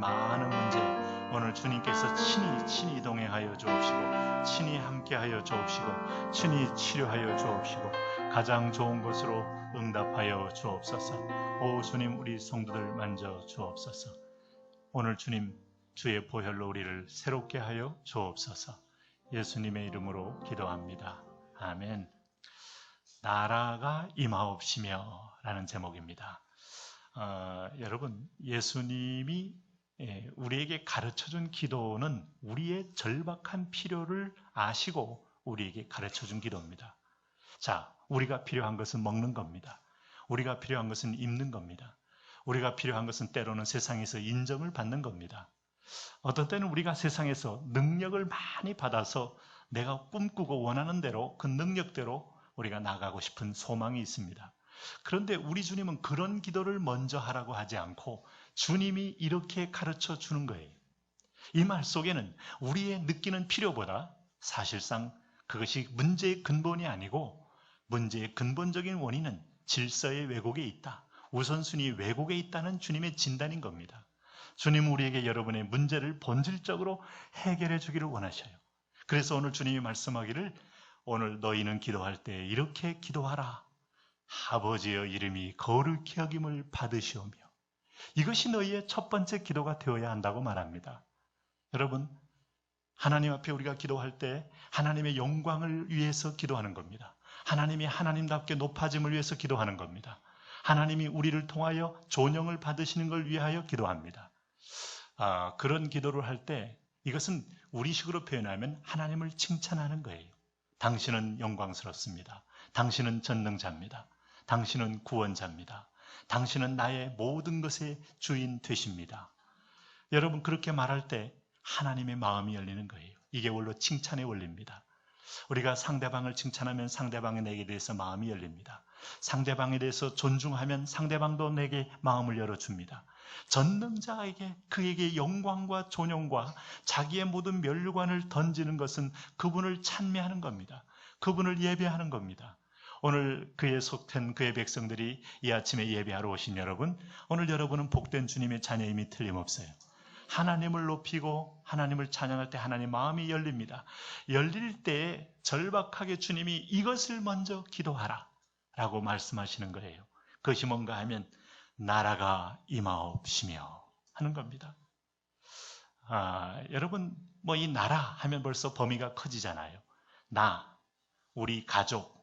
많은 문제, 오늘 주님께서 친히 동행하여 주옵시고, 친히 함께하여 주옵시고, 친히 치료하여 주옵시고, 가장 좋은 것으로 응답하여 주옵소서. 오 주님, 우리 성도들 만져 주옵소서. 오늘 주님, 주의 보혈로 우리를 새롭게 하여 주옵소서. 예수님의 이름으로 기도합니다. 아멘. 나라가 임하옵시며 라는 제목입니다. 여러분, 예수님이 우리에게 가르쳐준 기도는 우리의 절박한 필요를 아시고 우리에게 가르쳐준 기도입니다. 자, 우리가 필요한 것은 먹는 겁니다. 우리가 필요한 것은 입는 겁니다. 우리가 필요한 것은 때로는 세상에서 인정을 받는 겁니다. 어떤 때는 우리가 세상에서 능력을 많이 받아서 내가 꿈꾸고 원하는 대로 그 능력대로 우리가 나가고 싶은 소망이 있습니다. 그런데 우리 주님은 그런 기도를 먼저 하라고 하지 않고 주님이 이렇게 가르쳐 주는 거예요. 이 말 속에는 우리의 느끼는 필요보다 사실상 그것이 문제의 근본이 아니고 문제의 근본적인 원인은 질서의 왜곡에 있다. 우선순위 왜곡에 있다는 주님의 진단인 겁니다. 주님은 우리에게 여러분의 문제를 본질적으로 해결해 주기를 원하셔요. 그래서 오늘 주님이 말씀하기를 오늘 너희는 기도할 때 이렇게 기도하라. 아버지의 이름이 거룩히 여김을 받으시오며. 이것이 너희의 첫 번째 기도가 되어야 한다고 말합니다. 여러분, 하나님 앞에 우리가 기도할 때 하나님의 영광을 위해서 기도하는 겁니다. 하나님이 하나님답게 높아짐을 위해서 기도하는 겁니다. 하나님이 우리를 통하여 존영을 받으시는 걸 위하여 기도합니다. 그런 기도를 할 때 이것은 우리식으로 표현하면 하나님을 칭찬하는 거예요. 당신은 영광스럽습니다. 당신은 전능자입니다. 당신은 구원자입니다. 당신은 나의 모든 것의 주인 되십니다. 여러분, 그렇게 말할 때 하나님의 마음이 열리는 거예요. 이게 원로 칭찬의 원리입니다. 우리가 상대방을 칭찬하면 상대방이 내게 대해서 마음이 열립니다. 상대방에 대해서 존중하면 상대방도 내게 마음을 열어줍니다. 전능자에게 그에게 영광과 존영과 자기의 모든 면류관을 던지는 것은 그분을 찬미하는 겁니다. 그분을 예배하는 겁니다. 오늘 그에 속한 그의 백성들이 이 아침에 예배하러 오신 여러분, 오늘 여러분은 복된 주님의 자녀임이 틀림없어요. 하나님을 높이고 하나님을 찬양할 때 하나님 마음이 열립니다. 열릴 때 절박하게 주님이 이것을 먼저 기도하라 라고 말씀하시는 거예요. 그것이 뭔가 하면 나라가 임하옵시며 하는 겁니다. 여러분, 뭐 이 나라 하면 벌써 범위가 커지잖아요. 나, 우리 가족,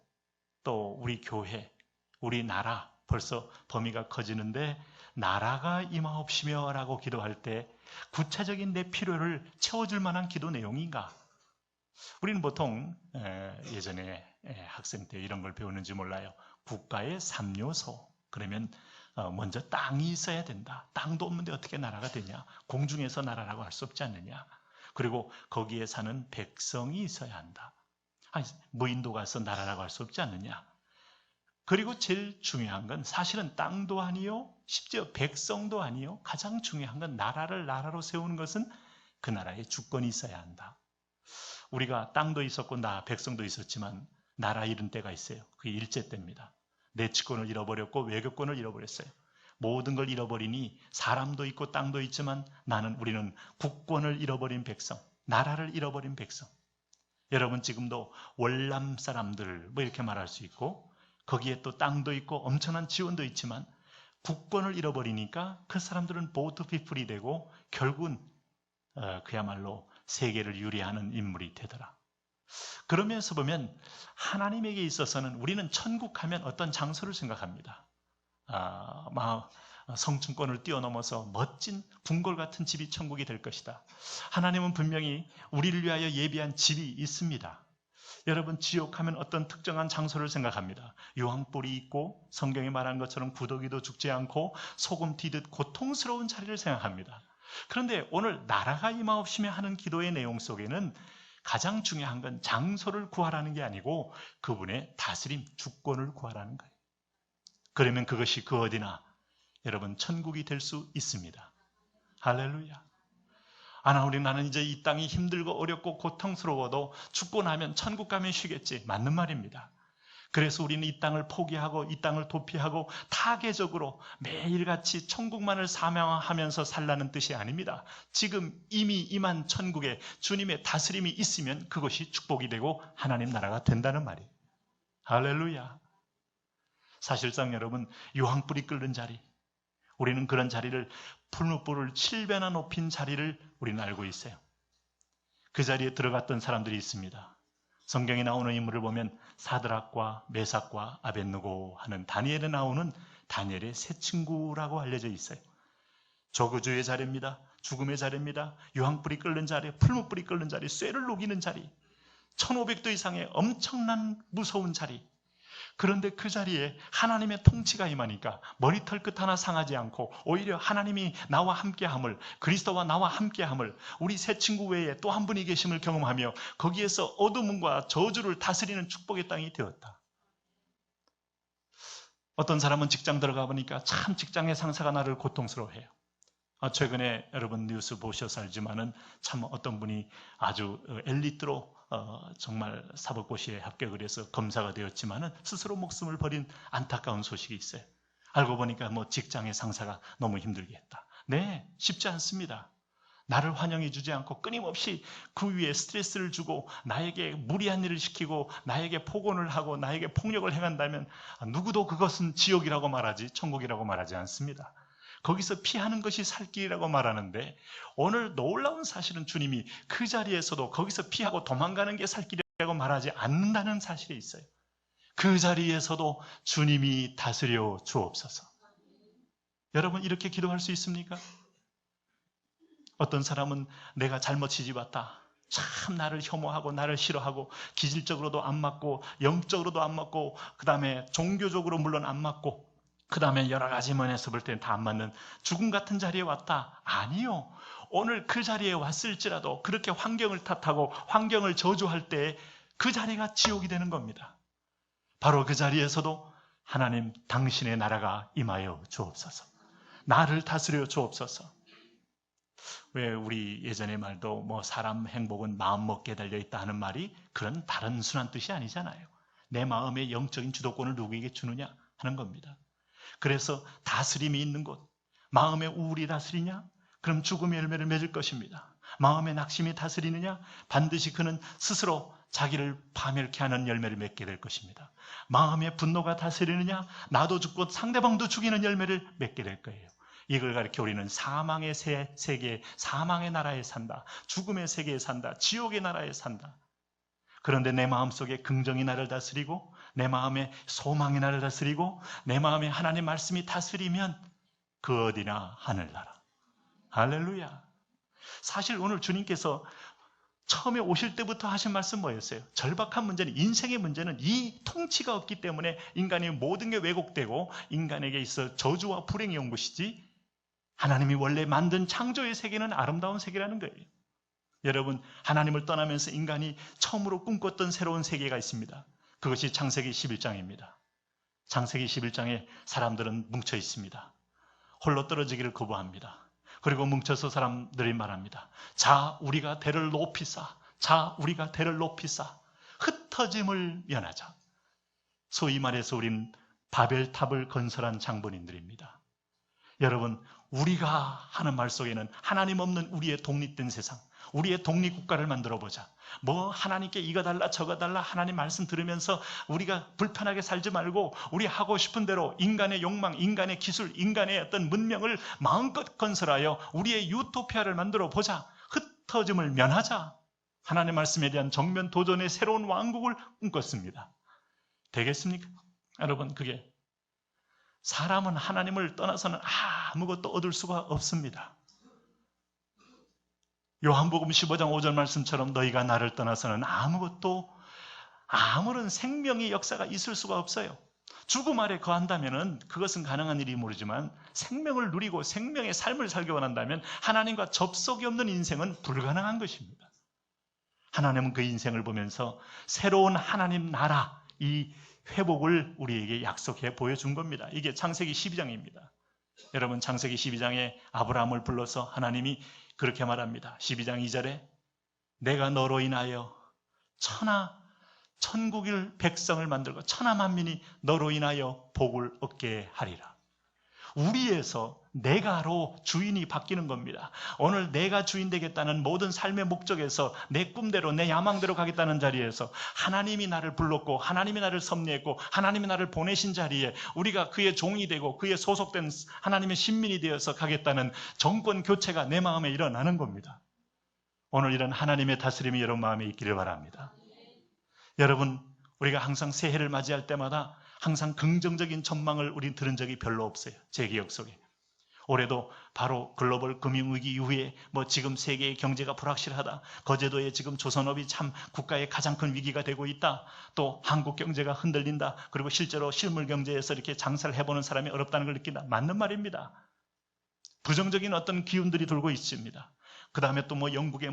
또 우리 교회, 우리 나라, 벌써 범위가 커지는데 나라가 임하옵시며 라고 기도할 때 구체적인 내 필요를 채워줄 만한 기도 내용인가? 우리는 보통 예전에 학생 때 이런 걸 배우는지 몰라요. 국가의 3요소. 그러면 먼저 땅이 있어야 된다. 땅도 없는데 어떻게 나라가 되냐? 공중에서 나라라고 할 수 없지 않느냐? 그리고 거기에 사는 백성이 있어야 한다. 무인도 가서 나라라고 할 수 없지 않느냐? 그리고 제일 중요한 건 사실은 땅도 아니요, 심지어 백성도 아니요, 가장 중요한 건 나라를 나라로 세우는 것은 그 나라의 주권이 있어야 한다. 우리가 땅도 있었고 백성도 있었지만 나라 잃은 때가 있어요. 그게 일제 때입니다. 내치권을 잃어버렸고 외교권을 잃어버렸어요. 모든 걸 잃어버리니 사람도 있고 땅도 있지만 우리는 국권을 잃어버린 백성, 나라를 잃어버린 백성. 여러분, 지금도 월남 사람들 뭐 이렇게 말할 수 있고 거기에 또 땅도 있고 엄청난 지원도 있지만 국권을 잃어버리니까 그 사람들은 보트 피플이 되고 결국은 그야말로 세계를 유리하는 인물이 되더라. 그러면서 보면 하나님에게 있어서는 우리는 천국 하면 어떤 장소를 생각합니다. 성층권을 뛰어넘어서 멋진 궁궐 같은 집이 천국이 될 것이다. 하나님은 분명히 우리를 위하여 예비한 집이 있습니다. 여러분, 지옥하면 어떤 특정한 장소를 생각합니다. 유황불이 있고 성경에 말한 것처럼 구더기도 죽지 않고 소금 튀듯 고통스러운 자리를 생각합니다. 그런데 오늘 나라가 임하옵시며 하는 기도의 내용 속에는 가장 중요한 건 장소를 구하라는 게 아니고 그분의 다스림, 주권을 구하라는 거예요. 그러면 그것이 그 어디나 여러분 천국이 될 수 있습니다. 할렐루야. 나는 이제 이 땅이 힘들고 어렵고 고통스러워도 죽고 나면 천국 가면 쉬겠지. 맞는 말입니다. 그래서 우리는 이 땅을 포기하고 이 땅을 도피하고 타계적으로 매일같이 천국만을 사명하면서 살라는 뜻이 아닙니다. 지금 이미 임한 천국에 주님의 다스림이 있으면 그것이 축복이 되고 하나님 나라가 된다는 말이에요. 할렐루야. 사실상 여러분, 유황불이 끓는 자리, 우리는 그런 자리를 풀무불을 7배나 높인 자리를 우리는 알고 있어요. 그 자리에 들어갔던 사람들이 있습니다. 성경에 나오는 인물을 보면 사드락과 메삭과 아벳느고 하는 다니엘에 나오는 다니엘의 세 친구라고 알려져 있어요. 저거주의 자리입니다. 죽음의 자리입니다. 유황불이 끓는 자리, 풀무불이 끓는 자리, 쇠를 녹이는 자리, 1500도 이상의 엄청난 무서운 자리. 그런데 그 자리에 하나님의 통치가 임하니까 머리털 끝 하나 상하지 않고 오히려 하나님이 나와 함께함을, 그리스도와 나와 함께함을, 우리 세 친구 외에 또 한 분이 계심을 경험하며 거기에서 어둠과 저주를 다스리는 축복의 땅이 되었다. 어떤 사람은 직장 들어가 보니까 참 직장의 상사가 나를 고통스러워해요. 최근에 여러분 뉴스 보셔서 알지만은 참 어떤 분이 아주 엘리트로 정말 사법고시에 합격을 해서 검사가 되었지만은 스스로 목숨을 버린 안타까운 소식이 있어요. 알고 보니까 직장의 상사가 너무 힘들게 했다. 네, 쉽지 않습니다. 나를 환영해 주지 않고 끊임없이 그 위에 스트레스를 주고 나에게 무리한 일을 시키고 나에게 폭언을 하고 나에게 폭력을 행한다면 누구도 그것은 지옥이라고 말하지 천국이라고 말하지 않습니다. 거기서 피하는 것이 살 길이라고 말하는데 오늘 놀라운 사실은 주님이 그 자리에서도 거기서 피하고 도망가는 게 살 길이라고 말하지 않는다는 사실이 있어요. 그 자리에서도 주님이 다스려 주옵소서. 여러분 이렇게 기도할 수 있습니까? 어떤 사람은 내가 잘못 시집왔다, 참 나를 혐오하고 나를 싫어하고 기질적으로도 안 맞고 영적으로도 안 맞고 그 다음에 종교적으로 물론 안 맞고 그 다음에 여러 가지 면에서 볼 때는 다 안 맞는 죽음 같은 자리에 왔다. 아니요. 오늘 그 자리에 왔을지라도 그렇게 환경을 탓하고 환경을 저주할 때 그 자리가 지옥이 되는 겁니다. 바로 그 자리에서도 하나님 당신의 나라가 임하여 주옵소서. 나를 다스려 주옵소서. 왜 우리 예전의 말도 사람 행복은 마음 먹기에 달려있다 하는 말이 그런 다른 순한 뜻이 아니잖아요. 내 마음의 영적인 주도권을 누구에게 주느냐 하는 겁니다. 그래서 다스림이 있는 곳, 마음의 우울이 다스리냐? 그럼 죽음의 열매를 맺을 것입니다. 마음의 낙심이 다스리느냐? 반드시 그는 스스로 자기를 파멸케 하는 열매를 맺게 될 것입니다. 마음의 분노가 다스리느냐? 나도 죽고 상대방도 죽이는 열매를 맺게 될 거예요. 이걸 가리켜 우리는 사망의 세계, 사망의 나라에 산다. 죽음의 세계에 산다. 지옥의 나라에 산다. 그런데 내 마음속에 긍정이 나를 다스리고 내 마음에 소망이 나를 다스리고 내 마음에 하나님 말씀이 다스리면 그 어디나 하늘나라. 할렐루야. 사실 오늘 주님께서 처음에 오실 때부터 하신 말씀 뭐였어요? 절박한 문제는, 인생의 문제는 이 통치가 없기 때문에 인간의 모든 게 왜곡되고 인간에게 있어 저주와 불행이 온 것이지 하나님이 원래 만든 창조의 세계는 아름다운 세계라는 거예요. 여러분, 하나님을 떠나면서 인간이 처음으로 꿈꿨던 새로운 세계가 있습니다. 그것이 창세기 11장입니다. 창세기 11장에 사람들은 뭉쳐 있습니다. 홀로 떨어지기를 거부합니다. 그리고 뭉쳐서 사람들이 말합니다. 자, 우리가 대를 높이사. 자, 우리가 대를 높이사. 흩어짐을 면하자. 소위 말해서 우린 바벨탑을 건설한 장본인들입니다. 여러분, 우리가 하는 말 속에는 하나님 없는 우리의 독립된 세상, 우리의 독립국가를 만들어보자. 하나님께 이거 달라 저거 달라 하나님 말씀 들으면서 우리가 불편하게 살지 말고 우리 하고 싶은 대로 인간의 욕망, 인간의 기술, 인간의 어떤 문명을 마음껏 건설하여 우리의 유토피아를 만들어보자. 흩어짐을 면하자. 하나님 말씀에 대한 정면 도전의 새로운 왕국을 꿈꿨습니다. 되겠습니까? 여러분, 그게 사람은 하나님을 떠나서는 아무것도 얻을 수가 없습니다. 요한복음 15장 5절 말씀처럼 너희가 나를 떠나서는 아무런 생명의 역사가 있을 수가 없어요. 죽음 아래 거한다면 그것은 가능한 일이 모르지만 생명을 누리고 생명의 삶을 살기 원한다면 하나님과 접속이 없는 인생은 불가능한 것입니다. 하나님은 그 인생을 보면서 새로운 하나님 나라, 이 회복을 우리에게 약속해 보여준 겁니다. 이게 창세기 12장입니다. 여러분, 창세기 12장에 아브라함을 불러서 하나님이 그렇게 말합니다. 12장 2절에 내가 너로 인하여 천하 천국일 백성을 만들고 천하 만민이 너로 인하여 복을 얻게 하리라. 우리에서 내가로 주인이 바뀌는 겁니다. 오늘 내가 주인 되겠다는 모든 삶의 목적에서 내 꿈대로 내 야망대로 가겠다는 자리에서 하나님이 나를 불렀고 하나님이 나를 섭리했고 하나님이 나를 보내신 자리에 우리가 그의 종이 되고 그의 소속된 하나님의 신민이 되어서 가겠다는 정권 교체가 내 마음에 일어나는 겁니다. 오늘 이런 하나님의 다스림이 여러분 마음에 있기를 바랍니다. 여러분, 우리가 항상 새해를 맞이할 때마다 항상 긍정적인 전망을 우린 들은 적이 별로 없어요. 제 기억 속에. 올해도 바로 글로벌 금융위기 이후에 지금 세계의 경제가 불확실하다. 거제도에 지금 조선업이 참 국가의 가장 큰 위기가 되고 있다. 또 한국 경제가 흔들린다. 그리고 실제로 실물 경제에서 이렇게 장사를 해보는 사람이 어렵다는 걸 느낀다. 맞는 말입니다. 부정적인 어떤 기운들이 돌고 있습니다. 그 다음에 또 영국의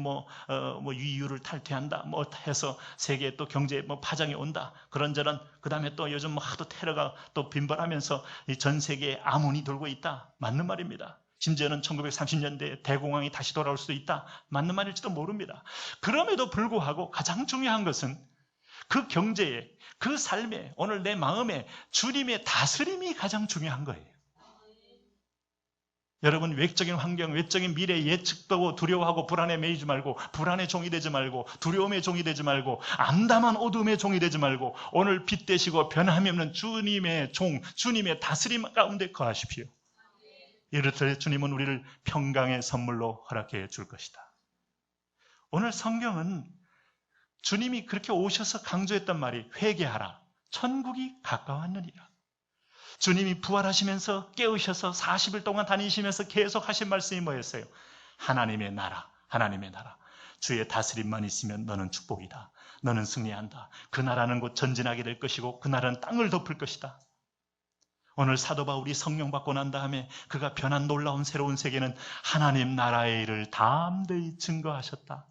EU를 탈퇴한다. 해서 세계에 또 경제에 파장이 온다. 그런저런. 그 다음에 또 요즘 하도 테러가 또 빈번하면서 전 세계에 암운이 돌고 있다. 맞는 말입니다. 심지어는 1930년대에 대공황이 다시 돌아올 수도 있다. 맞는 말일지도 모릅니다. 그럼에도 불구하고 가장 중요한 것은 그 경제에, 그 삶에, 오늘 내 마음에 주님의 다스림이 가장 중요한 거예요. 여러분, 외적인 환경, 외적인 미래 예측도 두려워하고 불안에 매이지 말고, 불안의 종이 되지 말고, 두려움의 종이 되지 말고, 암담한 어둠의 종이 되지 말고, 오늘 빛 되시고 변함이 없는 주님의 종, 주님의 다스림 가운데 거하십시오. 이렇듯 주님은 우리를 평강의 선물로 허락해 줄 것이다. 오늘 성경은 주님이 그렇게 오셔서 강조했단 말이 회개하라. 천국이 가까웠느니라. 주님이 부활하시면서 깨우셔서 40일 동안 다니시면서 계속 하신 말씀이 뭐였어요? 하나님의 나라, 하나님의 나라. 주의 다스림만 있으면 너는 축복이다. 너는 승리한다. 그 나라는 곧 전진하게 될 것이고 그 나라는 땅을 덮을 것이다. 오늘 사도 바울이 성령 받고 난 다음에 그가 변한 놀라운 새로운 세계는 하나님 나라의 일을 담대히 증거하셨다.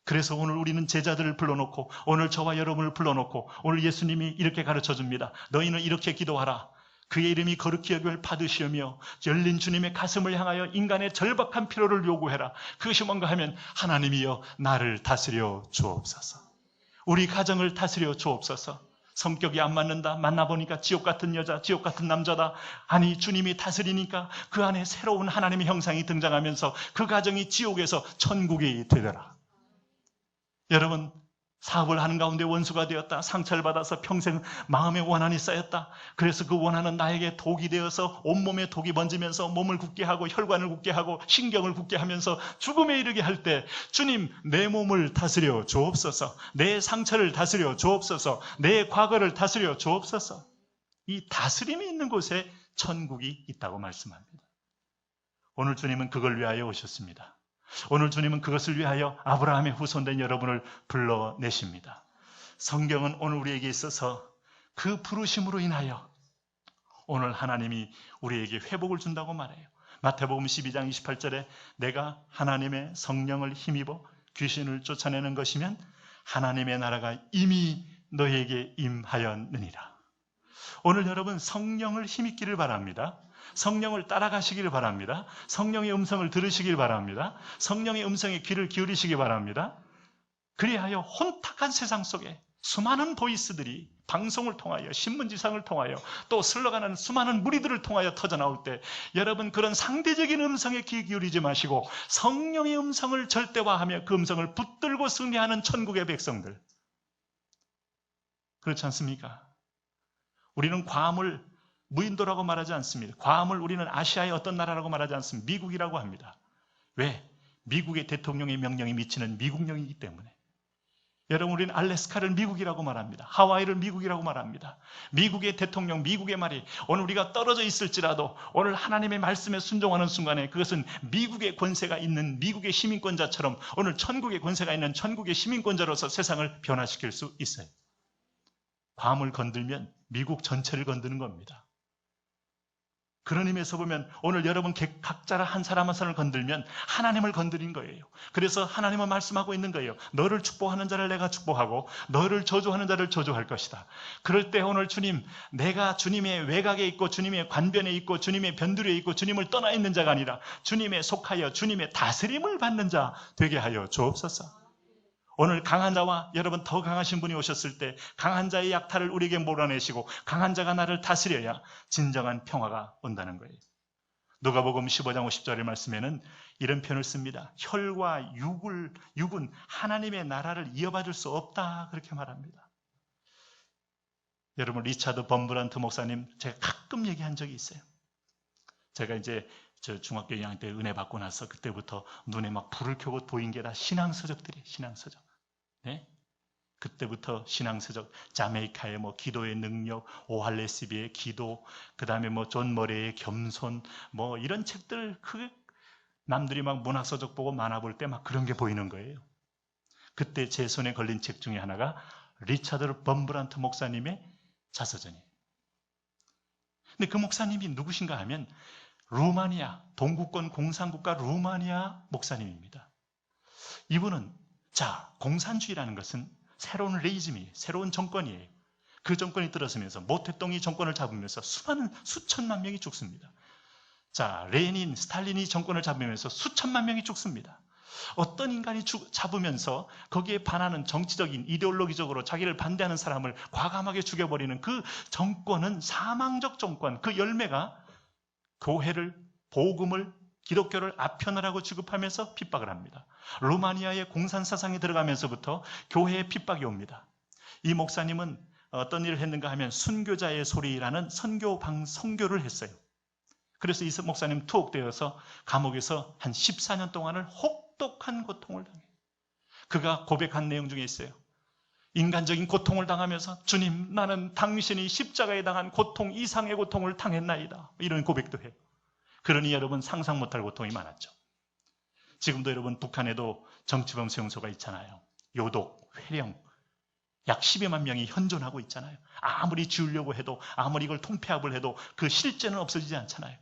그래서 오늘 우리는 제자들을 불러놓고 오늘 저와 여러분을 불러놓고 오늘 예수님이 이렇게 가르쳐줍니다. 너희는 이렇게 기도하라. 그의 이름이 거룩히 여김을 받으시며 열린 주님의 가슴을 향하여 인간의 절박한 필요를 요구해라. 그것이 뭔가 하면 하나님이여 나를 다스려 주옵소서. 우리 가정을 다스려 주옵소서. 성격이 안 맞는다. 만나보니까 지옥 같은 여자, 지옥 같은 남자다. 아니 주님이 다스리니까 그 안에 새로운 하나님의 형상이 등장하면서 그 가정이 지옥에서 천국이 되더라. 여러분, 사업을 하는 가운데 원수가 되었다. 상처를 받아서 평생 마음의 원한이 쌓였다. 그래서 그 원한은 나에게 독이 되어서 온몸에 독이 번지면서 몸을 굳게 하고 혈관을 굳게 하고 신경을 굳게 하면서 죽음에 이르게 할 때 주님 내 몸을 다스려 주옵소서. 내 상처를 다스려 주옵소서. 내 과거를 다스려 주옵소서. 이 다스림이 있는 곳에 천국이 있다고 말씀합니다. 오늘 주님은 그걸 위하여 오셨습니다. 오늘 주님은 그것을 위하여 아브라함의 후손된 여러분을 불러내십니다. 성경은 오늘 우리에게 있어서 그 부르심으로 인하여 오늘 하나님이 우리에게 회복을 준다고 말해요. 마태복음 12장 28절에 내가 하나님의 성령을 힘입어 귀신을 쫓아내는 것이면 하나님의 나라가 이미 너에게 임하였느니라. 오늘 여러분 성령을 힘입기를 바랍니다. 성령을 따라가시길 바랍니다. 성령의 음성을 들으시길 바랍니다. 성령의 음성에 귀를 기울이시기 바랍니다. 그리하여 혼탁한 세상 속에 수많은 보이스들이 방송을 통하여 신문지상을 통하여 또 슬러가는 수많은 무리들을 통하여 터져나올 때 여러분 그런 상대적인 음성에 귀 기울이지 마시고 성령의 음성을 절대화하며 그 음성을 붙들고 승리하는 천국의 백성들. 그렇지 않습니까? 우리는 괌을 무인도라고 말하지 않습니다. 괌을 우리는 아시아의 어떤 나라라고 말하지 않습니다. 미국이라고 합니다. 왜? 미국의 대통령의 명령이 미치는 미국령이기 때문에. 여러분 우리는 알래스카를 미국이라고 말합니다. 하와이를 미국이라고 말합니다. 미국의 대통령, 미국의 말이 오늘 우리가 떨어져 있을지라도 오늘 하나님의 말씀에 순종하는 순간에 그것은 미국의 권세가 있는 미국의 시민권자처럼 오늘 천국의 권세가 있는 천국의 시민권자로서 세상을 변화시킬 수 있어요. 괌을 건들면 미국 전체를 건드는 겁니다. 그런 의미에서 보면 오늘 여러분 각자 한 사람 한 사람을 건들면 하나님을 건드린 거예요. 그래서 하나님은 말씀하고 있는 거예요. 너를 축복하는 자를 내가 축복하고 너를 저주하는 자를 저주할 것이다. 그럴 때 오늘 주님, 내가 주님의 외곽에 있고 주님의 관변에 있고 주님의 변두리에 있고 주님을 떠나 있는 자가 아니라 주님에 속하여 주님의 다스림을 받는 자 되게 하여 주옵소서. 오늘 강한 자와 여러분 더 강하신 분이 오셨을 때 강한 자의 약탈을 우리에게 몰아내시고 강한 자가 나를 다스려야 진정한 평화가 온다는 거예요. 누가복음 15장 50절의 말씀에는 이런 표현을 씁니다. 혈과 육은 하나님의 나라를 이어받을 수 없다 그렇게 말합니다. 여러분 리차드 범브란트 목사님 제가 가끔 얘기한 적이 있어요. 제가 이제 저 중학교 2학년 때 은혜 받고 나서 그때부터 눈에 막 불을 켜고 보인 게 다 신앙서적들이에요. 신앙서적. 네? 그때부터 신앙서적, 자메이카의 뭐 기도의 능력, 오할레스비의 기도, 그 다음에 뭐 존 머레이의 겸손, 뭐 이런 책들 남들이 막 문학서적 보고 만화 볼 때 막 그런 게 보이는 거예요. 그때 제 손에 걸린 책 중에 하나가 리차드 범브란트 목사님의 자서전이에요. 근데 그 목사님이 누구신가 하면 루마니아, 동구권 공산국가 루마니아 목사님입니다. 이분은 공산주의라는 것은 새로운 레이즘이에요. 새로운 정권이에요. 그 정권이 들어서면서 모태똥이 정권을 잡으면서 수천만 명이 죽습니다. 레닌, 스탈린이 정권을 잡으면서 수천만 명이 죽습니다. 어떤 인간이 잡으면서 거기에 반하는 정치적인 이데올로기적으로 자기를 반대하는 사람을 과감하게 죽여버리는 그 정권은 사망적 정권, 그 열매가 교회를, 복음을, 기독교를 아편하라고 취급하면서 핍박을 합니다. 루마니아의 공산사상에 들어가면서부터 교회에 핍박이 옵니다. 이 목사님은 어떤 일을 했는가 하면 순교자의 소리라는 선교를 했어요. 그래서 이 목사님 투옥되어서 감옥에서 한 14년 동안을 혹독한 고통을 당해요. 그가 고백한 내용 중에 있어요. 인간적인 고통을 당하면서 주님, 나는 당신이 십자가에 당한 고통 이상의 고통을 당했나이다. 이런 고백도 해요. 그러니 여러분 상상 못할 고통이 많았죠. 지금도 여러분 북한에도 정치범 수용소가 있잖아요. 요독, 회령, 약 12만 명이 현존하고 있잖아요. 아무리 지우려고 해도, 아무리 이걸 통폐합을 해도 그 실제는 없어지지 않잖아요.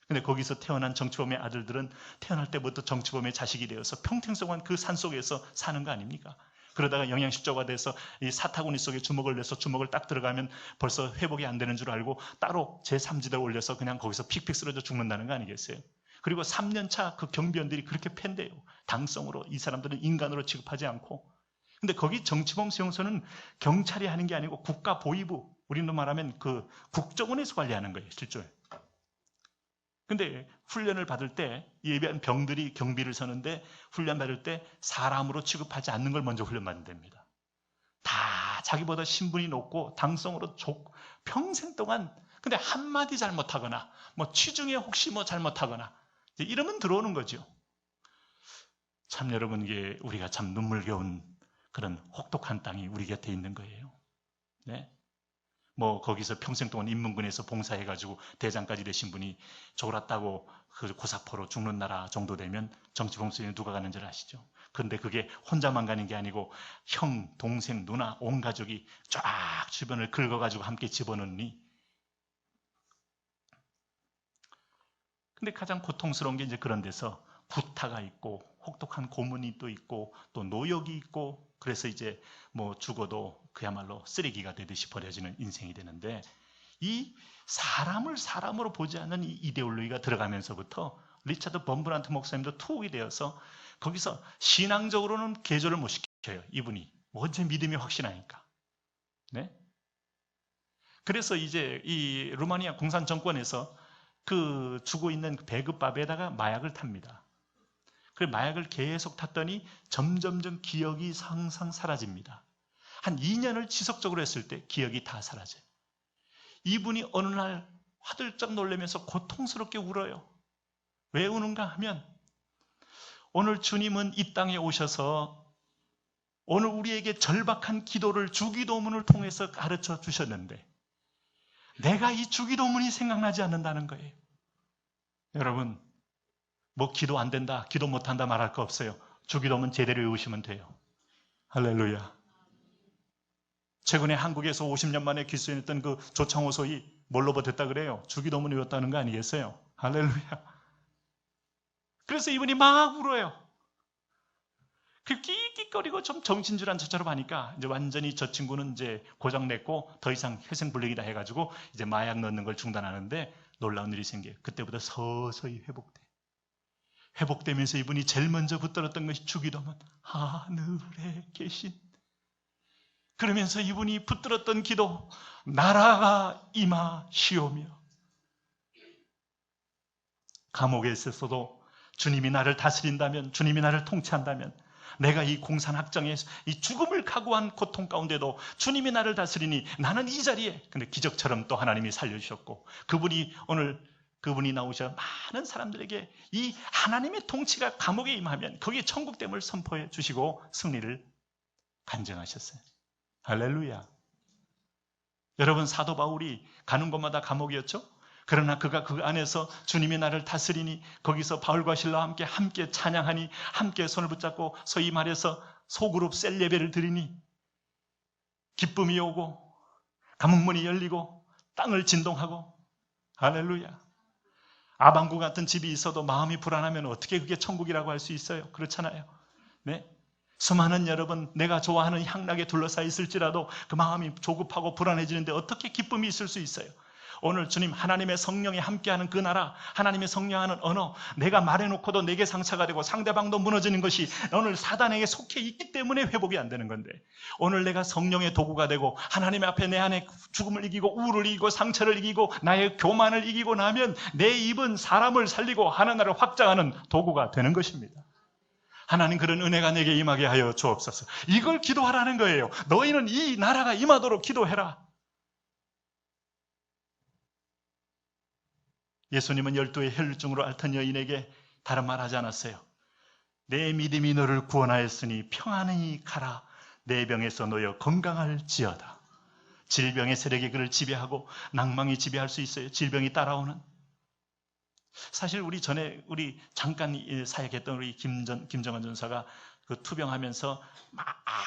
근데 거기서 태어난 정치범의 아들들은 태어날 때부터 정치범의 자식이 되어서 평생 동안 그 산속에서 사는 거 아닙니까? 그러다가 영양실조가 돼서 이 사타구니 속에 주먹을 내서 주먹을 딱 들어가면 벌써 회복이 안 되는 줄 알고 따로 제3지대를 올려서 그냥 거기서 픽픽 쓰러져 죽는다는 거 아니겠어요? 그리고 3년차 그 경비원들이 그렇게 팬대요. 당성으로 이 사람들은 인간으로 취급하지 않고. 근데 거기 정치범 수용소는 경찰이 하는 게 아니고 국가보위부, 우리로 말하면 그 국정원에서 관리하는 거예요, 실제로. 근데 훈련을 받을 때 예비한 병들이 경비를 서는데 훈련 받을 때 사람으로 취급하지 않는 걸 먼저 훈련받는답니다. 다 자기보다 신분이 높고 당성으로 평생 동안 근데 한마디 잘못하거나 뭐 취중에 혹시 뭐 잘못하거나 이러면 들어오는 거죠. 참 여러분 이게 우리가 참 눈물겨운 그런 혹독한 땅이 우리 곁에 있는 거예요. 네. 뭐 거기서 평생 동안 인문군에서 봉사해가지고 대장까지 되신 분이 졸았다고 그 고사포로 죽는 나라 정도 되면 정치범수에 누가 가는 줄 아시죠? 그런데 그게 혼자만 가는 게 아니고 형, 동생, 누나, 온 가족이 쫙 주변을 긁어가지고 함께 집어넣니. 근데 가장 고통스러운 게 이제 그런 데서 구타가 있고 혹독한 고문이 또 있고 또 노역이 있고 그래서 이제 뭐 죽어도 그야말로 쓰레기가 되듯이 버려지는 인생이 되는데 이 사람을 사람으로 보지 않는 이 이데올로기가 들어가면서부터 리차드 범브란트 목사님도 투옥이 되어서 거기서 신앙적으로는 개조를 못 시켜요. 이분이 원체 믿음이 확신하니까. 네? 그래서 이제 이 루마니아 공산 정권에서 그 주고 있는 배급밥에다가 마약을 탑니다. 그래서 마약을 계속 탔더니 점점점 기억이 항상 사라집니다. 한 2년을 지속적으로 했을 때 기억이 다 사라져요. 이분이 어느 날 화들짝 놀라면서 고통스럽게 울어요. 왜 우는가 하면 오늘 주님은 이 땅에 오셔서 오늘 우리에게 절박한 기도를 주기도문을 통해서 가르쳐 주셨는데 내가 이 주기도문이 생각나지 않는다는 거예요. 여러분 뭐 기도 안 된다, 기도 못한다 말할 거 없어요. 주기도문 제대로 외우시면 돼요. 할렐루야. 최근에 한국에서 50년 만에 기수했던 그 조창호 소위 뭘로 됐다 그래요? 주기도문 외웠다는 거 아니겠어요? 할렐루야. 그래서 이분이 막 울어요. 그 끽끽거리고 좀 정신줄한 저처럼 하니까 이제 완전히 저 친구는 이제 고장냈고 더 이상 회생불능이다 해가지고 이제 마약 넣는 걸 중단하는데 놀라운 일이 생겨요. 그때부터 서서히 회복돼. 회복되면서 이분이 제일 먼저 붙들었던 것이 주기도면 하늘에 계신, 그러면서 이분이 붙들었던 기도, 나라가 임하시오며. 감옥에 있었어도 주님이 나를 다스린다면, 주님이 나를 통치한다면, 내가 이 공산학정에 이 죽음을 각오한 고통 가운데도 주님이 나를 다스리니 나는 이 자리에, 근데 기적처럼 또 하나님이 살려주셨고, 그분이 나오셔 많은 사람들에게 이 하나님의 통치가 감옥에 임하면 거기에 천국됨을 선포해 주시고 승리를 간증하셨어요. 할렐루야. 여러분, 사도 바울이 가는 곳마다 감옥이었죠? 그러나 그가 그 안에서 주님이 나를 다스리니, 거기서 바울과 실라와 함께 찬양하니, 함께 손을 붙잡고 소위 말해서 소그룹 셀 예배를 드리니 기쁨이 오고 감옥문이 열리고 땅을 진동하고, 할렐루야. 아방구 같은 집이 있어도 마음이 불안하면 어떻게 그게 천국이라고 할 수 있어요? 그렇잖아요. 네? 수많은 여러분, 내가 좋아하는 향락에 둘러싸여 있을지라도 그 마음이 조급하고 불안해지는데 어떻게 기쁨이 있을 수 있어요? 오늘 주님 하나님의 성령이 함께하는 그 나라, 하나님의 성령하는 언어, 내가 말해놓고도 내게 상처가 되고 상대방도 무너지는 것이 오늘 사단에게 속해 있기 때문에 회복이 안 되는 건데, 오늘 내가 성령의 도구가 되고 하나님 앞에 내 안에 죽음을 이기고 우울을 이기고 상처를 이기고 나의 교만을 이기고 나면 내 입은 사람을 살리고 하나님을 확장하는 도구가 되는 것입니다. 하나님, 그런 은혜가 내게 임하게 하여 주옵소서. 이걸 기도하라는 거예요. 너희는 이 나라가 임하도록 기도해라. 예수님은 12의 혈루증으로 앓던 여인에게 다른 말 하지 않았어요. 내 믿음이 너를 구원하였으니 평안히 가라. 내 병에서 놓여 건강할지어다. 질병의 세력이 그를 지배하고 낭망이 지배할 수 있어요. 질병이 따라오는. 사실 우리 잠깐 사역했던 우리 김정은 전사가 그 투병하면서 막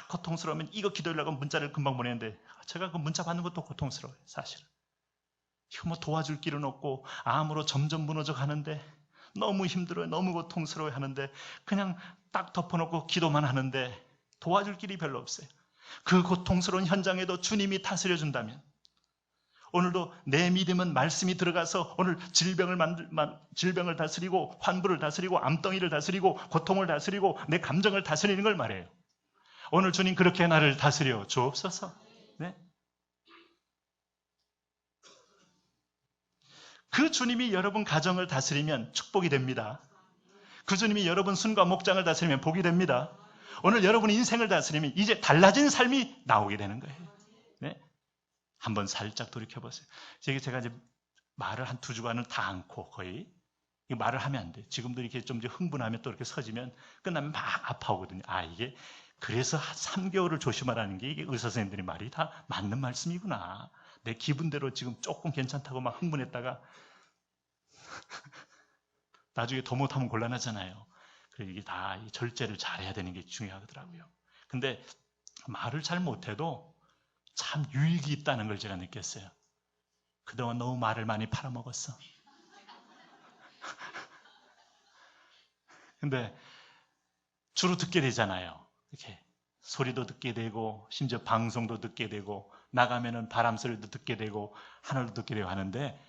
고통스러우면 이거 기도하려고 문자를 금방 보내는데, 제가 그 문자 받는 것도 고통스러워요, 사실은. 이거 뭐 도와줄 길은 없고 암으로 점점 무너져 가는데 너무 힘들어요. 너무 고통스러워 하는데 그냥 딱 덮어놓고 기도만 하는데 도와줄 길이 별로 없어요. 그 고통스러운 현장에도 주님이 다스려 준다면, 오늘도 내 믿음은 말씀이 들어가서 오늘 질병을 다스리고 환부를 다스리고 암덩이를 다스리고 고통을 다스리고 내 감정을 다스리는 걸 말해요. 오늘 주님 그렇게 나를 다스려 주옵소서. 네? 그 주님이 여러분 가정을 다스리면 축복이 됩니다. 그 주님이 여러분 순과 목장을 다스리면 복이 됩니다. 오늘 여러분 인생을 다스리면 이제 달라진 삶이 나오게 되는 거예요. 네? 한번 살짝 돌이켜보세요. 제가 이제 말을 한 2주간을 다 않고 거의 말을 하면 안 돼. 지금도 이렇게 좀 흥분하면 또 이렇게 서지면 끝나면 막 아파오거든요. 이게 그래서 3개월을 조심하라는 게 이게 의사 선생님들이 말이 다 맞는 말씀이구나. 내 기분대로 지금 조금 괜찮다고 막 흥분했다가 나중에 더 못하면 곤란하잖아요. 그래서 이게 다 절제를 잘해야 되는 게 중요하더라고요. 근데 말을 잘 못해도 참 유익이 있다는 걸 제가 느꼈어요. 그동안 너무 말을 많이 팔아먹었어. 근데 주로 듣게 되잖아요. 이렇게 소리도 듣게 되고 심지어 방송도 듣게 되고 나가면은 바람 소리도 듣게 되고 하늘도 듣게 되고 하는데,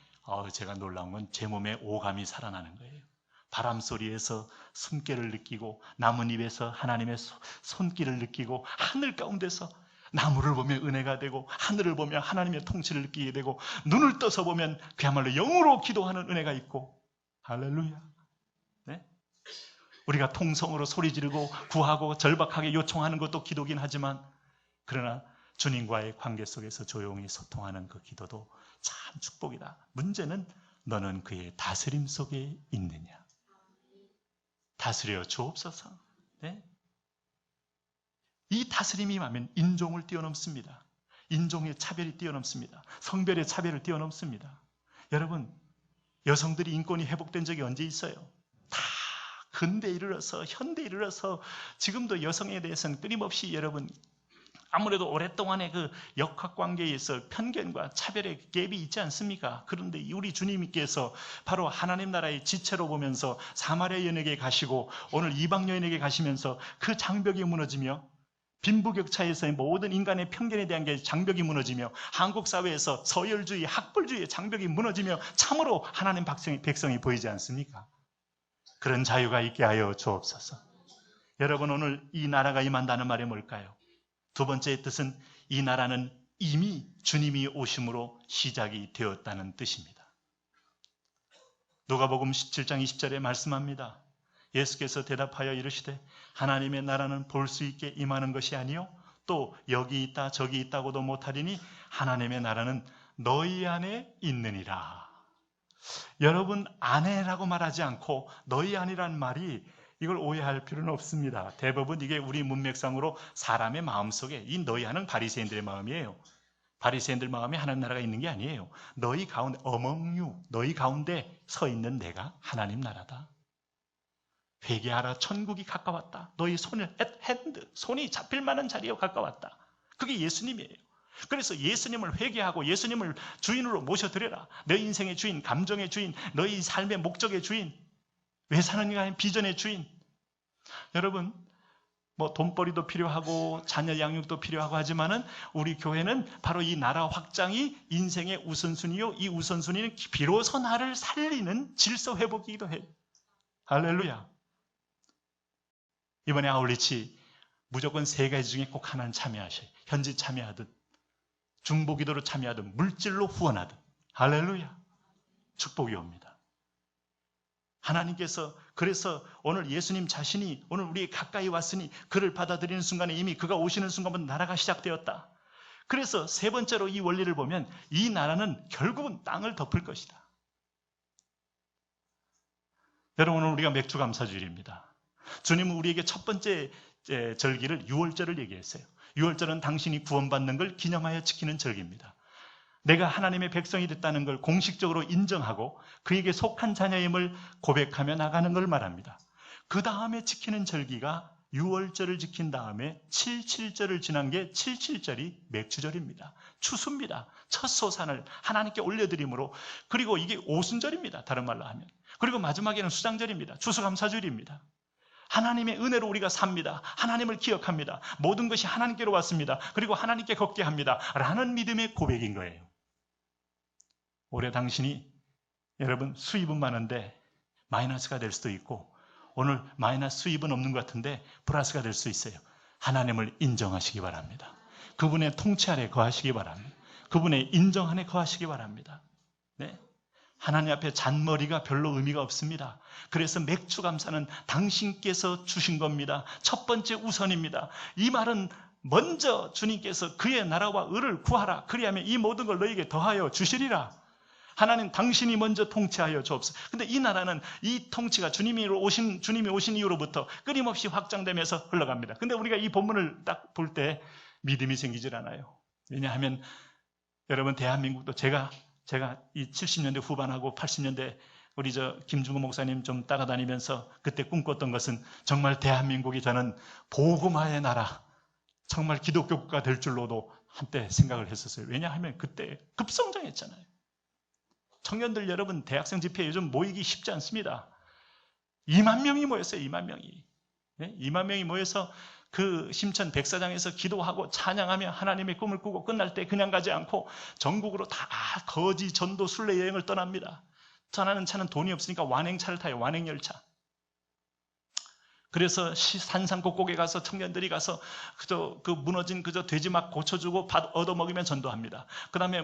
제가 놀라운 건 제 몸에 오감이 살아나는 거예요. 바람 소리에서 숨결을 느끼고 나뭇잎에서 하나님의 손길을 느끼고 하늘 가운데서 나무를 보면 은혜가 되고 하늘을 보면 하나님의 통치를 느끼게 되고 눈을 떠서 보면 그야말로 영으로 기도하는 은혜가 있고, 할렐루야. 네? 우리가 통성으로 소리 지르고 구하고 절박하게 요청하는 것도 기도긴 하지만, 그러나 주님과의 관계 속에서 조용히 소통하는 그 기도도 참 축복이다. 문제는 너는 그의 다스림 속에 있느냐. 다스려 주옵소서. 네? 이 다스림이 임하면 인종을 뛰어넘습니다. 인종의 차별이 뛰어넘습니다. 성별의 차별을 뛰어넘습니다. 여러분, 여성들이 인권이 회복된 적이 언제 있어요? 다 근대에 이르러서 현대에 이르러서 지금도 여성에 대해서는 끊임없이 여러분 아무래도 오랫동안의 그 역학관계에서 편견과 차별의 갭이 있지 않습니까? 그런데 우리 주님께서 바로 하나님 나라의 지체로 보면서 사마리아 여인에게 가시고 오늘 이방 여인에게 가시면서 그 장벽이 무너지며 빈부격차에서의 모든 인간의 편견에 대한 게 장벽이 무너지며 한국 사회에서 서열주의, 학벌주의의 장벽이 무너지며 참으로 하나님 백성이 보이지 않습니까? 그런 자유가 있게 하여 주옵소서. 여러분, 오늘 이 나라가 임한다는 말이 뭘까요? 두 번째 뜻은 이 나라는 이미 주님이 오심으로 시작이 되었다는 뜻입니다. 누가복음 17장 20절에 말씀합니다. 예수께서 대답하여 이르시되 하나님의 나라는 볼 수 있게 임하는 것이 아니요 또 여기 있다 저기 있다고도 못하리니 하나님의 나라는 너희 안에 있느니라. 여러분, 안에라고 말하지 않고 너희 안이란 말이, 이걸 오해할 필요는 없습니다. 대부분 이게 우리 문맥상으로 사람의 마음속에, 이 너희 안은 바리새인들의 마음이에요. 바리새인들 마음에 하나님 나라가 있는 게 아니에요. 너희 가운데, among you, 너희 가운데 서 있는 내가 하나님 나라다. 회개하라, 천국이 가까웠다. 너희 손을 at hand, 손이 잡힐 만한 자리에 가까웠다. 그게 예수님이에요. 그래서 예수님을 회개하고 예수님을 주인으로 모셔드려라. 너희 인생의 주인, 감정의 주인, 너희 삶의 목적의 주인, 왜 사는가 하는 비전의 주인. 여러분, 뭐 돈벌이도 필요하고 자녀 양육도 필요하고 하지만은 우리 교회는 바로 이 나라 확장이 인생의 우선순위요, 이 우선순위는 비로소 나를 살리는 질서 회복이기도 해요. 할렐루야. 이번에 아울리치 무조건 3가지 중에 꼭 하나는 참여하셔요. 현지 참여하듯, 중보기도로 참여하듯, 물질로 후원하듯. 할렐루야. 축복이 옵니다. 하나님께서 그래서 오늘 예수님 자신이 오늘 우리 가까이 왔으니 그를 받아들이는 순간에 이미 그가 오시는 순간부터 나라가 시작되었다. 그래서 3번째로 이 원리를 보면 이 나라는 결국은 땅을 덮을 것이다. 여러분, 오늘 우리가 맥주 감사주일입니다. 주님은 우리에게 첫 번째 절기를 유월절을 얘기했어요. 유월절은 당신이 구원받는 걸 기념하여 지키는 절기입니다. 내가 하나님의 백성이 됐다는 걸 공식적으로 인정하고 그에게 속한 자녀임을 고백하며 나가는 걸 말합니다. 그 다음에 지키는 절기가 유월절을 지킨 다음에 77절을 지난 게 77절이 맥주절입니다. 추수입니다. 첫 소산을 하나님께 올려드림으로. 그리고 이게 오순절입니다. 다른 말로 하면. 그리고 마지막에는 수장절입니다. 추수감사주일입니다. 하나님의 은혜로 우리가 삽니다. 하나님을 기억합니다. 모든 것이 하나님께로 왔습니다. 그리고 하나님께 걷게 합니다. 라는 믿음의 고백인 거예요. 올해 당신이, 여러분, 수입은 많은데 마이너스가 될 수도 있고, 오늘 마이너스 수입은 없는 것 같은데 플러스가 될 수 있어요. 하나님을 인정하시기 바랍니다. 그분의 통치 아래 거하시기 바랍니다. 그분의 인정 안에 거하시기 바랍니다. 네. 하나님 앞에 잔머리가 별로 의미가 없습니다. 그래서 맥주 감사는 당신께서 주신 겁니다. 첫 번째 우선입니다. 이 말은 먼저 주님께서 그의 나라와 의를 구하라. 그리하면 이 모든 걸 너에게 더하여 주시리라. 하나님, 당신이 먼저 통치하여 주옵소서. 근데 이 나라는 이 통치가 주님이 오신 이후로부터 끊임없이 확장되면서 흘러갑니다. 근데 우리가 이 본문을 딱 볼 때 믿음이 생기질 않아요. 왜냐하면 여러분, 대한민국도 제가 이 70년대 후반하고 80년대 우리 김중호 목사님 좀 따라다니면서 그때 꿈꿨던 것은 정말 대한민국이 저는 복음화의 나라, 정말 기독교 국가 될 줄로도 한때 생각을 했었어요. 왜냐하면 그때 급성장했잖아요. 청년들 여러분, 대학생 집회에 요즘 모이기 쉽지 않습니다. 2만 명이 모였어요. 2만 명이. 네? 2만 명이 모여서 그 심천 백사장에서 기도하고 찬양하며 하나님의 꿈을 꾸고 끝날 때 그냥 가지 않고 전국으로 다 거지 전도 순례 여행을 떠납니다. 전하는 차는 돈이 없으니까 완행차를 타요. 완행열차. 그래서 산산곡곡에 가서 청년들이 가서 그 무너진 돼지 막 고쳐주고 밥 얻어먹으면 전도합니다. 그 다음에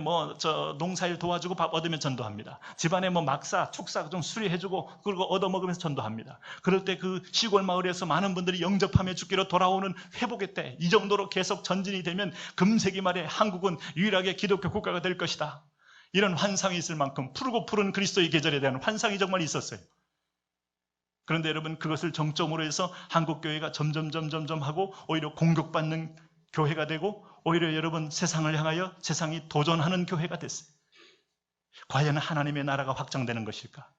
농사일 도와주고 밥 얻으면 전도합니다. 집안에 막사, 축사 좀 수리해주고 그리고 얻어먹으면서 전도합니다. 그럴 때 그 시골 마을에서 많은 분들이 영접하며 죽기로 돌아오는 회복의 때, 이 정도로 계속 전진이 되면 금세기 말에 한국은 유일하게 기독교 국가가 될 것이다. 이런 환상이 있을 만큼 푸르고 푸른 그리스도의 계절에 대한 환상이 정말 있었어요. 그런데 여러분, 그것을 정점으로 해서 한국교회가 점점 하고 오히려 공격받는 교회가 되고 오히려 여러분 세상을 향하여 세상이 도전하는 교회가 됐어요. 과연 하나님의 나라가 확장되는 것일까?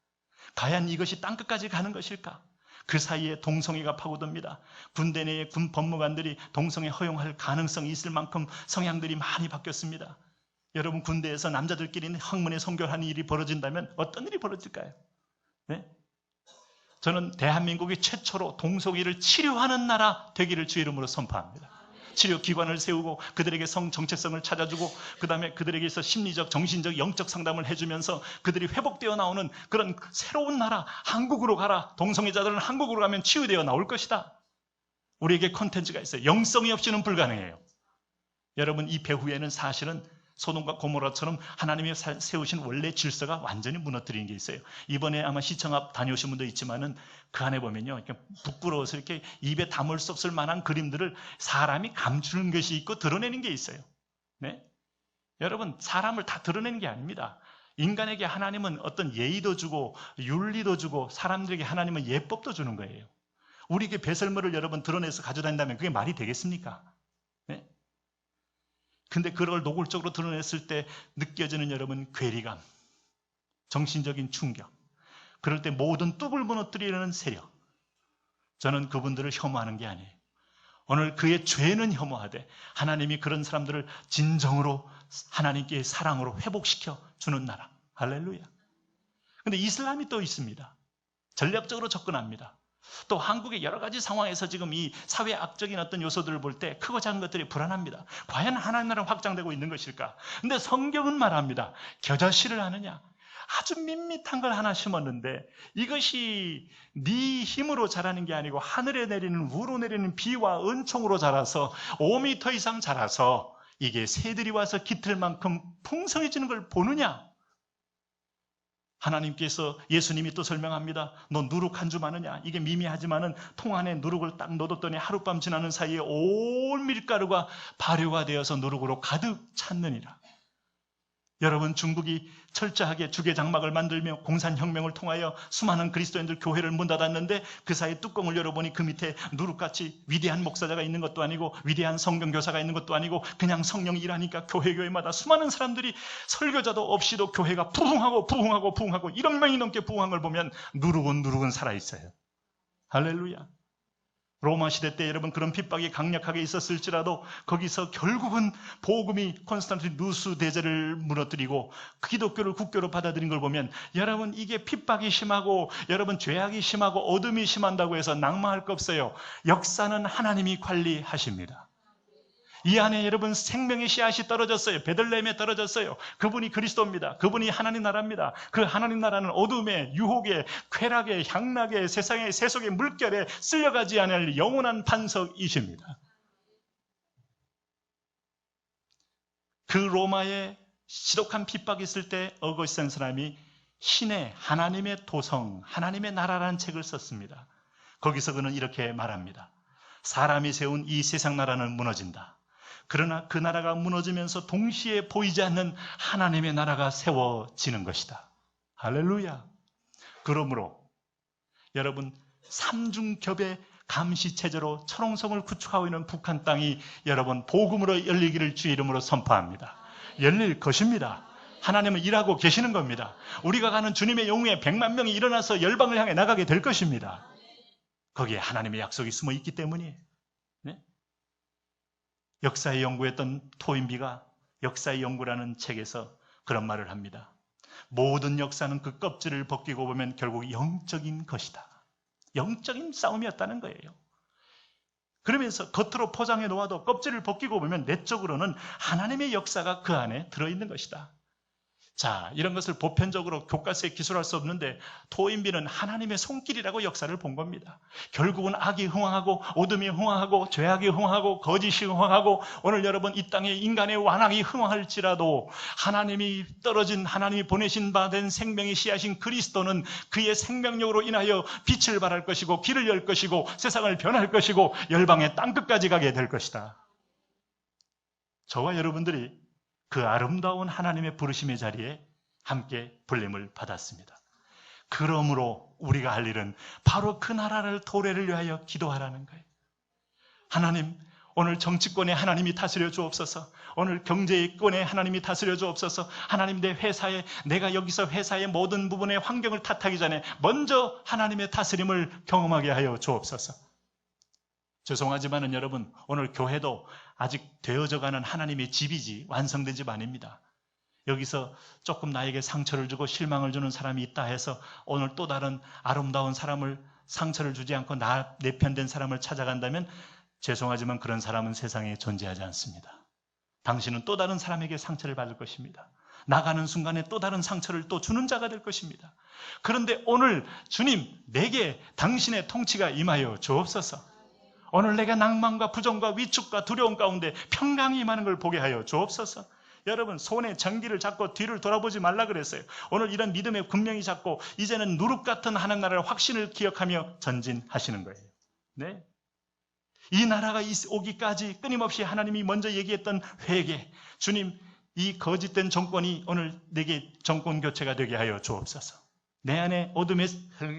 과연 이것이 땅끝까지 가는 것일까? 그 사이에 동성애가 파고듭니다. 군대 내의 군 법무관들이 동성애 허용할 가능성이 있을 만큼 성향들이 많이 바뀌었습니다. 여러분, 군대에서 남자들끼리 학문에 성교하는 일이 벌어진다면 어떤 일이 벌어질까요? 네? 저는 대한민국이 최초로 동성애를 치료하는 나라 되기를 주 이름으로 선포합니다. 치료기관을 세우고 그들에게 정체성을 찾아주고 그 다음에 그들에게서 심리적, 정신적, 영적 상담을 해주면서 그들이 회복되어 나오는 그런 새로운 나라, 한국으로 가라. 동성애자들은 한국으로 가면 치유되어 나올 것이다. 우리에게 콘텐츠가 있어요. 영성이 없이는 불가능해요. 여러분, 이 배후에는 사실은 소돔과 고모라처럼 하나님이 세우신 원래 질서가 완전히 무너뜨리는 게 있어요. 이번에 아마 시청 앞 다녀오신 분도 있지만은 그 안에 보면요, 이렇게 부끄러워서 이렇게 입에 담을 수 없을 만한 그림들을 사람이 감추는 것이 있고 드러내는 게 있어요. 네? 여러분, 사람을 다 드러내는 게 아닙니다. 인간에게 하나님은 어떤 예의도 주고 윤리도 주고 사람들에게 하나님은 예법도 주는 거예요. 우리에게 배설물을 여러분 드러내서 가져다닌다면 그게 말이 되겠습니까? 네? 근데 그걸 노골적으로 드러냈을 때 느껴지는 여러분 괴리감, 정신적인 충격, 그럴 때 모든 뚝을 무너뜨리려는 세력, 저는 그분들을 혐오하는 게 아니에요. 오늘 그의 죄는 혐오하되 하나님이 그런 사람들을 진정으로 하나님께 사랑으로 회복시켜 주는 나라. 할렐루야. 근데 이슬람이 또 있습니다. 전략적으로 접근합니다. 또 한국의 여러 가지 상황에서 지금 이 사회 악적인 어떤 요소들을 볼 때 크고 작은 것들이 불안합니다. 과연 하나님 나라는 확장되고 있는 것일까? 근데 성경은 말합니다. 겨자씨를 하느냐? 아주 밋밋한 걸 하나 심었는데 이것이 네 힘으로 자라는 게 아니고 하늘에 내리는 우로 내리는 비와 은총으로 자라서 5m 이상 자라서 이게 새들이 와서 깃들 만큼 풍성해지는 걸 보느냐? 하나님께서, 예수님이 또 설명합니다. 너 누룩 한 줌 아느냐? 이게 미미하지만은 통 안에 누룩을 딱 넣어뒀더니 하룻밤 지나는 사이에 온 밀가루가 발효가 되어서 누룩으로 가득 찼느니라. 여러분, 중국이 철저하게 주계 장막을 만들며 공산혁명을 통하여 수많은 그리스도인들 교회를 문 닫았는데 그 사이 뚜껑을 열어보니 그 밑에 누룩같이 위대한 목사자가 있는 것도 아니고 위대한 성경교사가 있는 것도 아니고 그냥 성령이 일하니까 교회마다 수많은 사람들이 설교자도 없이도 교회가 부흥하고 이런 명이 넘게 부흥한 걸 보면 누룩은 살아있어요. 할렐루야. 로마 시대 때 여러분 그런 핍박이 강력하게 있었을지라도 거기서 결국은 복음이 콘스탄티누스 대제를 무너뜨리고 기독교를 국교로 받아들인 걸 보면 여러분 이게 핍박이 심하고 여러분 죄악이 심하고 어둠이 심한다고 해서 낭만할 거 없어요. 역사는 하나님이 관리하십니다. 이 안에 여러분 생명의 씨앗이 떨어졌어요. 베들레헴에 떨어졌어요. 그분이 그리스도입니다. 그분이 하나님 나라입니다. 그 하나님 나라는 어둠에, 유혹에, 쾌락에, 향락에, 세상의 세속의 물결에 쓸려가지 않을 영원한 반석이십니다. 그 로마에 지독한 핍박이 있을 때 어거스틴 사람이 신의 하나님의 도성, 하나님의 나라라는 책을 썼습니다. 거기서 그는 이렇게 말합니다. 사람이 세운 이 세상 나라는 무너진다. 그러나 그 나라가 무너지면서 동시에 보이지 않는 하나님의 나라가 세워지는 것이다. 할렐루야. 그러므로 여러분 삼중겹의 감시체제로 철옹성을 구축하고 있는 북한 땅이 여러분 복음으로 열리기를 주의 이름으로 선포합니다. 열릴 것입니다. 하나님은 일하고 계시는 겁니다. 우리가 가는 주님의 영웅에 100만 명이 일어나서 열방을 향해 나가게 될 것입니다. 거기에 하나님의 약속이 숨어 있기 때문이에요. 네? 역사의 연구했던 토인비가 역사의 연구라는 책에서 그런 말을 합니다. 모든 역사는 그 껍질을 벗기고 보면 결국 영적인 것이다. 영적인 싸움이었다는 거예요. 그러면서 겉으로 포장해 놓아도 껍질을 벗기고 보면 내적으로는 하나님의 역사가 그 안에 들어있는 것이다. 자, 이런 것을 보편적으로 교과서에 기술할 수 없는데 토인비는 하나님의 손길이라고 역사를 본 겁니다. 결국은 악이 흥황하고 어둠이 흥황하고 죄악이 흥황하고 거짓이 흥황하고 오늘 여러분 이 땅에 인간의 완악이 흥황할지라도 하나님이 떨어진 하나님이 보내신 바 된 생명의 씨앗인 그리스도는 그의 생명력으로 인하여 빛을 발할 것이고 길을 열 것이고 세상을 변할 것이고 열방의 땅끝까지 가게 될 것이다. 저와 여러분들이 그 아름다운 하나님의 부르심의 자리에 함께 불림을 받았습니다. 그러므로 우리가 할 일은 바로 그 나라를 도래를 위하여 기도하라는 거예요. 하나님, 오늘 정치권에 하나님이 다스려 주옵소서. 오늘 경제권에 하나님이 다스려 주옵소서. 하나님, 내 회사에, 내가 여기서 회사의 모든 부분의 환경을 탓하기 전에 먼저 하나님의 다스림을 경험하게 하여 주옵소서. 죄송하지만은 여러분, 오늘 교회도 아직 되어져가는 하나님의 집이지 완성된 집 아닙니다. 여기서 조금 나에게 상처를 주고 실망을 주는 사람이 있다 해서 오늘 또 다른 아름다운 사람을 상처를 주지 않고 내 편된 사람을 찾아간다면 죄송하지만 그런 사람은 세상에 존재하지 않습니다. 당신은 또 다른 사람에게 상처를 받을 것입니다. 나가는 순간에 또 다른 상처를 또 주는 자가 될 것입니다. 그런데 오늘 주님, 내게 당신의 통치가 임하여 주옵소서. 오늘 내가 낭만과 부정과 위축과 두려움 가운데 평강이 임하는 걸 보게 하여 주옵소서. 여러분, 손에 전기를 잡고 뒤를 돌아보지 말라 그랬어요. 오늘 이런 믿음의 군명이 잡고 이제는 누룩 같은 하나님 나라의 확신을 기억하며 전진하시는 거예요. 네. 이 나라가 오기까지 끊임없이 하나님이 먼저 얘기했던 회개, 주님, 이 거짓된 정권이 오늘 내게 정권 교체가 되게 하여 주옵소서. 내 안에 어둠의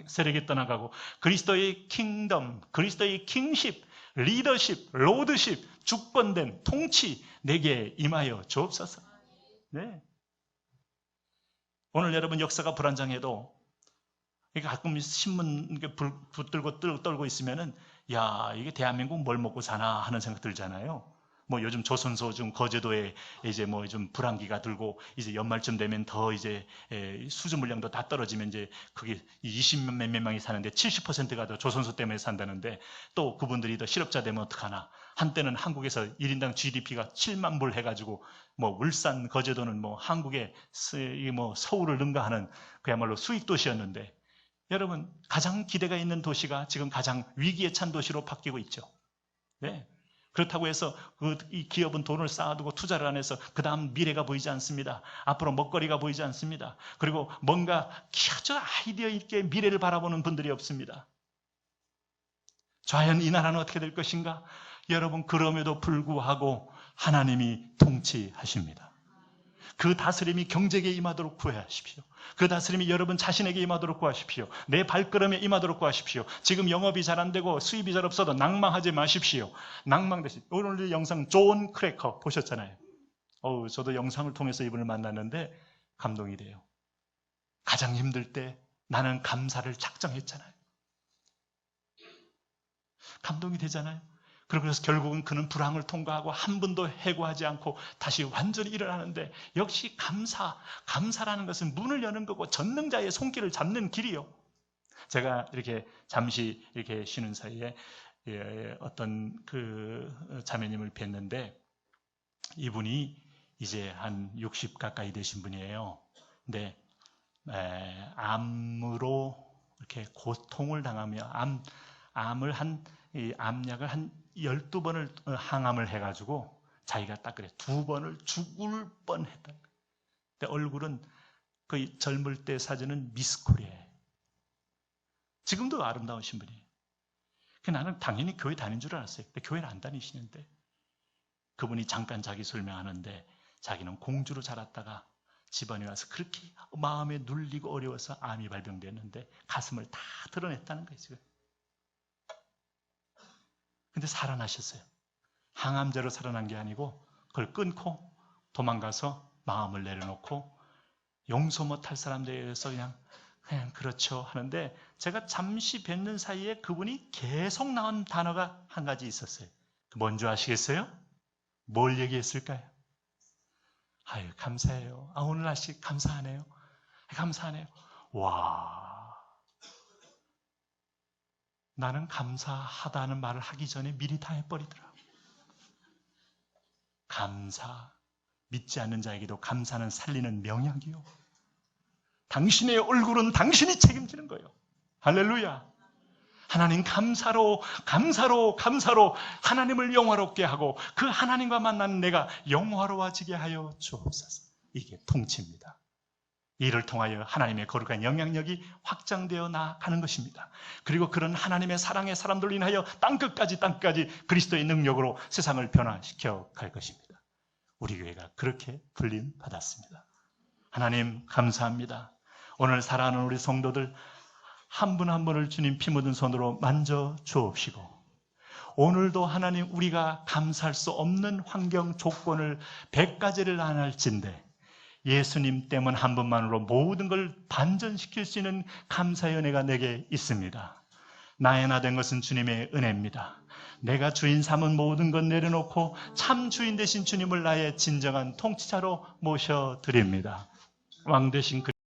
세력이 떠나가고 그리스도의 킹덤, 그리스도의 킹십, 리더십, 로드십, 주권된 통치 내게 임하여 주옵소서. 네. 오늘 여러분 역사가 불안정해도 가끔 신문 붙들고 떨고 있으면은 야, 이게 대한민국 뭘 먹고 사나 하는 생각 들잖아요. 뭐 요즘 조선소 좀 거제도에 이제 뭐 좀 불황기가 들고 이제 연말쯤 되면 더 이제 수주 물량도 다 떨어지면 이제 그게 20몇 명이 사는데 70%가 더 조선소 때문에 산다는데 또 그분들이 더 실업자 되면 어떡하나. 한때는 한국에서 1인당 GDP가 7만 불 해가지고 뭐 울산, 거제도는 뭐 한국의 뭐 서울을 능가하는 그야말로 수익 도시였는데 여러분 가장 기대가 있는 도시가 지금 가장 위기에 찬 도시로 바뀌고 있죠. 네. 그렇다고 해서 이 기업은 돈을 쌓아두고 투자를 안 해서 그 다음 미래가 보이지 않습니다. 앞으로 먹거리가 보이지 않습니다. 그리고 뭔가 아주 아이디어 있게 미래를 바라보는 분들이 없습니다. 과연 이 나라는 어떻게 될 것인가? 여러분 그럼에도 불구하고 하나님이 통치하십니다. 그 다스림이 경제에 임하도록 구하십시오. 그 다스림이 여러분 자신에게 임하도록 구하십시오. 내 발걸음에 임하도록 구하십시오. 지금 영업이 잘 안 되고 수입이 잘 없어도 낭망하지 마십시오. 낭망 대신 오늘 영상 존 크래커 보셨잖아요. 저도 영상을 통해서 이분을 만났는데 감동이 돼요. 가장 힘들 때 나는 감사를 작정했잖아요. 감동이 되잖아요. 그래서 결국은 그는 불황을 통과하고 한 번도 해고하지 않고 다시 완전히 일어나는데 역시 감사라는 것은 문을 여는 거고 전능자의 손길을 잡는 길이요. 제가 이렇게 잠시 이렇게 쉬는 사이에 어떤 그 자매님을 뵀는데 이분이 이제 한 60 가까이 되신 분이에요. 근데 암으로 이렇게 고통을 당하며 암을 이 암약을 한 12번을 항암을 해가지고 자기가 딱 그래 2번을 죽을 뻔했다. 근데 얼굴은 그 젊을 때 사진은 미스 코리아예요. 지금도 아름다우신 분이에요. 나는 당연히 교회 다닌 줄 알았어요. 근데 교회를 안 다니시는데 그분이 잠깐 자기 설명하는데 자기는 공주로 자랐다가 집안에 와서 그렇게 마음에 눌리고 어려워서 암이 발병됐는데 가슴을 다 드러냈다는 거예요. 지금. 근데 살아나셨어요. 항암제로 살아난 게 아니고 그걸 끊고 도망가서 마음을 내려놓고 용서 못할 사람들에서 그냥 그렇죠 하는데 제가 잠시 뵙는 사이에 그분이 계속 나온 단어가 한 가지 있었어요. 뭔지 아시겠어요? 뭘 얘기했을까요? 아유 감사해요. 오늘 날씨 감사하네요. 감사하네요. 와, 나는 감사하다는 말을 하기 전에 미리 다 해버리더라. 감사, 믿지 않는 자에게도 감사는 살리는 명약이요. 당신의 얼굴은 당신이 책임지는 거예요. 할렐루야. 하나님 감사로 하나님을 영화롭게 하고 그 하나님과 만나는 내가 영화로워지게 하여 주옵소서. 이게 통치입니다. 이를 통하여 하나님의 거룩한 영향력이 확장되어 나가는 것입니다. 그리고 그런 하나님의 사랑의 사람들로 인하여 땅끝까지 그리스도의 능력으로 세상을 변화시켜 갈 것입니다. 우리 교회가 그렇게 불림 받았습니다. 하나님 감사합니다. 오늘 사랑하는 우리 성도들 한 분 한 분을 주님 피 묻은 손으로 만져 주옵시고 오늘도 하나님 우리가 감사할 수 없는 환경 조건을 100가지를 안 할진대 예수님 때문 한 분만으로 모든 걸 반전시킬 수 있는 감사의 은혜가 내게 있습니다. 나의 나 된 것은 주님의 은혜입니다. 내가 주인 삼은 모든 것 내려놓고 참 주인 되신 주님을 나의 진정한 통치자로 모셔드립니다. 왕 되신